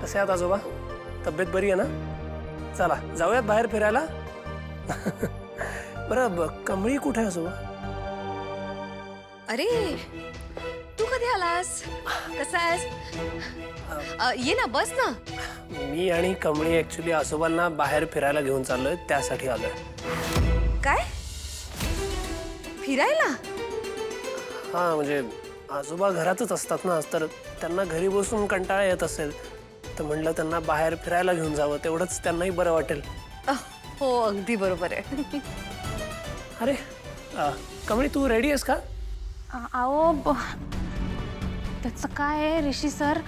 कसे आहात आजोबा? तब्येत बरी आहे ना? चला जाऊयात बाहेर फिरायला. बरं कमळी कुठे आहे आजोबा? अरे तू कधी आलास? कसा आहेस? ये ना, बस ना. मी आणि कमळी ऍक्च्युली आजोबांना बाहेर फिरायला घेऊन चाललोय, त्यासाठी आलोय. काय? फिरायला? हा म्हणजे आजोबा घरातच असतात ना, तर त्यांना घरी बसून कंटाळा येत असेल, तर म्हणलं त्यांना बाहेर फिरायला घेऊन जावं, तेवढंच त्यांनाही बरं वाटेल. हो, अगदी बरोबर आहे. अरे कमळी तू रेडी आहेस का? अहो त्याचं काय आहे ऋषी सर,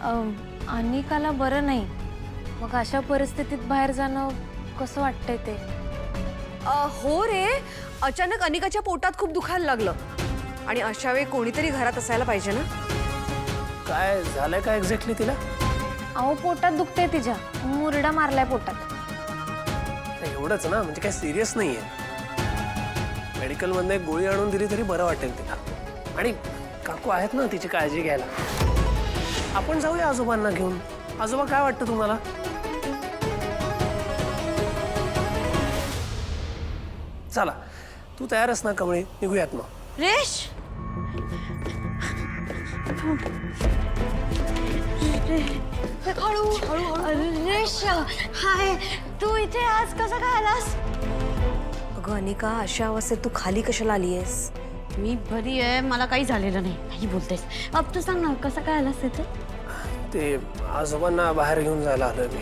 अनिकाला बरं नाही. मग अशा परिस्थितीत बाहेर जाणं कसं वाटतंय ते. हो रे, अचानक अनिकाच्या पोटात खूप दुखायला लागलं आणि अशा वेळी कोणीतरी घरात असायला पाहिजे ना. काय झालंय का एक्झॅक्टली तिला? अहो पोटात दुखतंय तिच्या, मुरडा मारलाय पोटात. एवढंच ना, म्हणजे काय सिरियस नाहीये. मेडिकल मधनं एक गोळी आणून दिली तरी बरं वाटेल तिला. आणि काकू आहेत ना तिची काळजी घ्यायला. आपण जाऊया आजोबांना घेऊन. आजोबा काय वाटतं तुम्हाला? चला तू तयार आहेस ना कमळी? निघूयात मग. रेश, हळू हळू. रेश, हाय, तू इथे आज कसं काय आलास? अगं अनिका, अशा अवस्थेत तू खाली कशाला आली आहेस? मी बरी आहे, मला काही झालेलं नाही. काही बोलतेस? अब तू सांग ना, कसं काय आलास तिथे? ते आजोबांना बाहेर घेऊन जायला आलोय मी.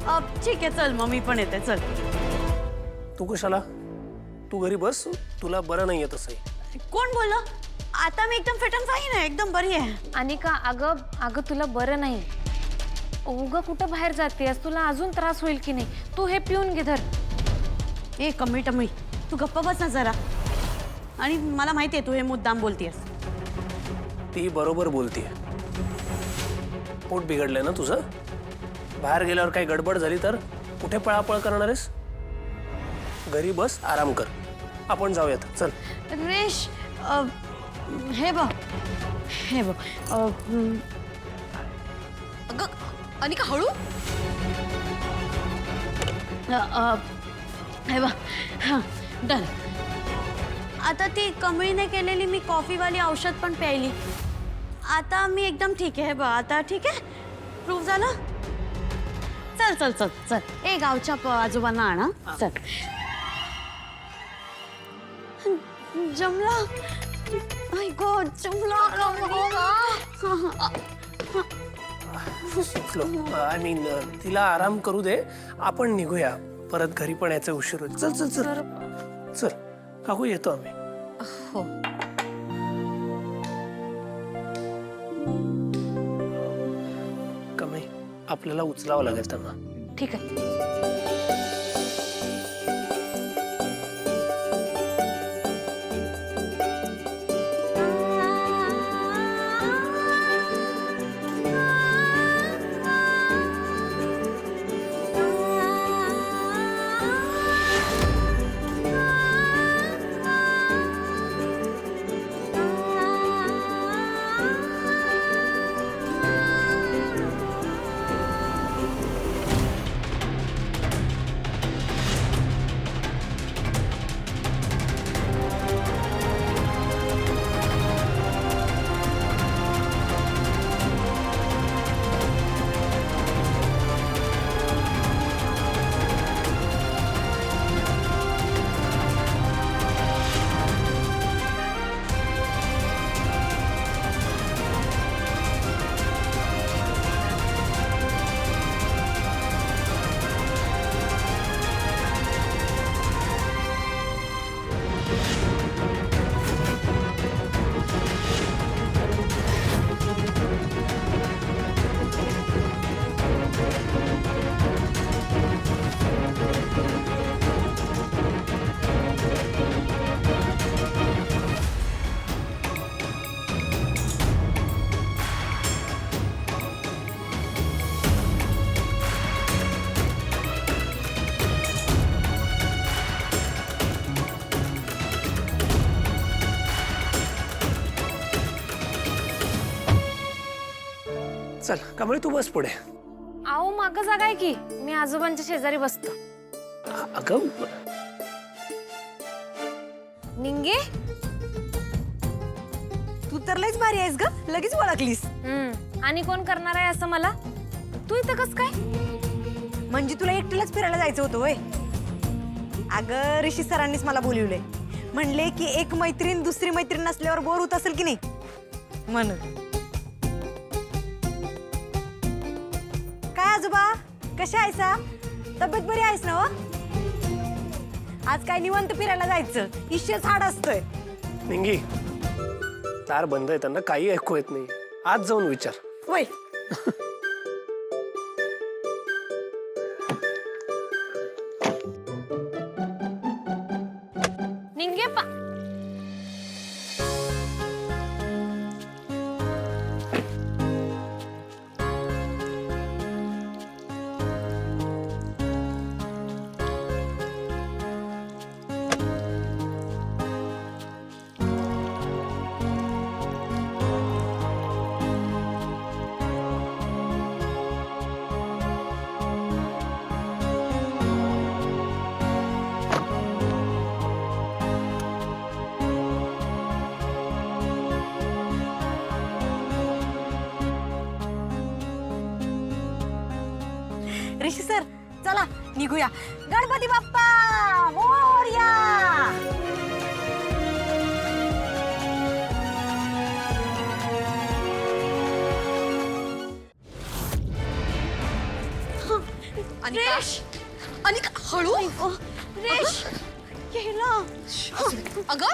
अब ठीक आहे, चल मग मी पण येते. चल. तू कशाला? तू घरी बस, तुला बरं नाहीये तसंही. कोण बोललं? आता मी एकदम फिट अँड फाईन आहे, एकदम बरी आहे. अनिका, अगं तुला बरं नाही. उगा कुठं बाहेर जातेस, तुला अजून त्रास होईल की नाही. तू हे पिऊन घे धर. ए कमळी टमळी, तू गप्प बस ना जरा. आणि मला माहिती आहे तू हे मुद्दाम बोलतेस. ती बरोबर बोलतीये. पोट बिघडलंय ना तुझं? बाहेर गेल्यावर काही गडबड झाली तर कुठे पळापळ करणार आहेस? घरी बस, आराम कर. आपण जाऊयात, चल. रेश, हे बघ, हे बघ. अगं अनिका, हळू. हे बघ, हां डन. आता ती कमळीने केलेली मी कॉफीवाली औषध पण प्यायली. आता मी एकदम ठीक आहे. हे बघ, आता ठीक आहे. प्रूफ झालं. चल चल चल चल. ए गावच्या आजोबांना आणा. चल. जमला. आई गो, जमला. आय मीन तिला आराम करू दे. आपण निघूया. परत घरी पण यायचं उशीर होईल. चल चल चल चल. काकू येतो आम्ही. हो. कमी आपल्याला उचलावं लागेल त्यांना. ठीक आहे. चल कमळी तू बस पुढे. आहो मागं जागा आहे की, मी आजोबांच्या शेजारी बसतो. अगं निंगे. तू तर लईच भारी आहेस ग, लगेच ओळखलीस. आणि कोण करणार आहे असं मला? तू इथं कस काय? म्हणजे तुला एकटीलाच फिरायला जायचं होतं होय? अगं ऋषी सरांनीच मला बोलवलंय. म्हणले की एक मैत्रीण दुसरी मैत्रीण नसल्यावर बोर होत असेल की नाही म्हणून. काय आजोबा कशा आहेसा? तब्येत बरी आहेस ना? आज काय निवांत फिरायला जायचं, इश्यच हाड असतोय. निंगी, दार बंद आहे, त्यांना काही ऐकू येत नाही. आज जाऊन विचार. वय निंगे पा. ऋषी सर चला निघूया. गणपती बाप्पा मोरया. रेश अनिका हळू रेश गेला अगं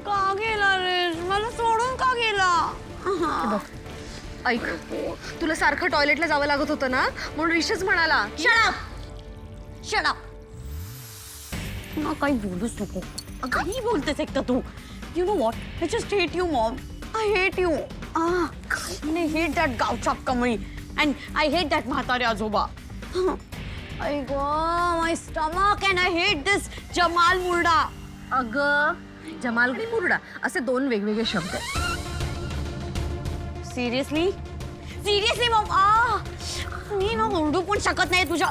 का गेला रेश मला सोडून का गेला ऐक तुला सारखं टॉयलेटला जावं लागत होतं ना म्हणून ऋषीच म्हणाला शडा ना काही बोलूच नको काही बोलतेस एक तर तू you know what I just hate you mom I hate you I hate that गावछाप कमळी and I hate that म्हातारे आजोबा. I go my stomach and I hate this Jamal मुर्डा. अगं जमाल आणि मुरडा असे दोन वेगवेगळे शब्द आहेत. सिरियसली मॉम मी ना ओरडू पण शकत नाही तुझ्या.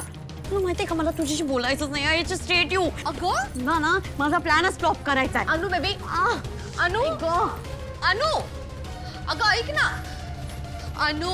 तुला माहितीये का मला तुझ्याशी बोलायचंच नाही. I just hate you. अगं ना माझा प्लॅनच फ्लॉप करायचा आहे. अनु बेबी अनु अनु अगं ऐक ना अनु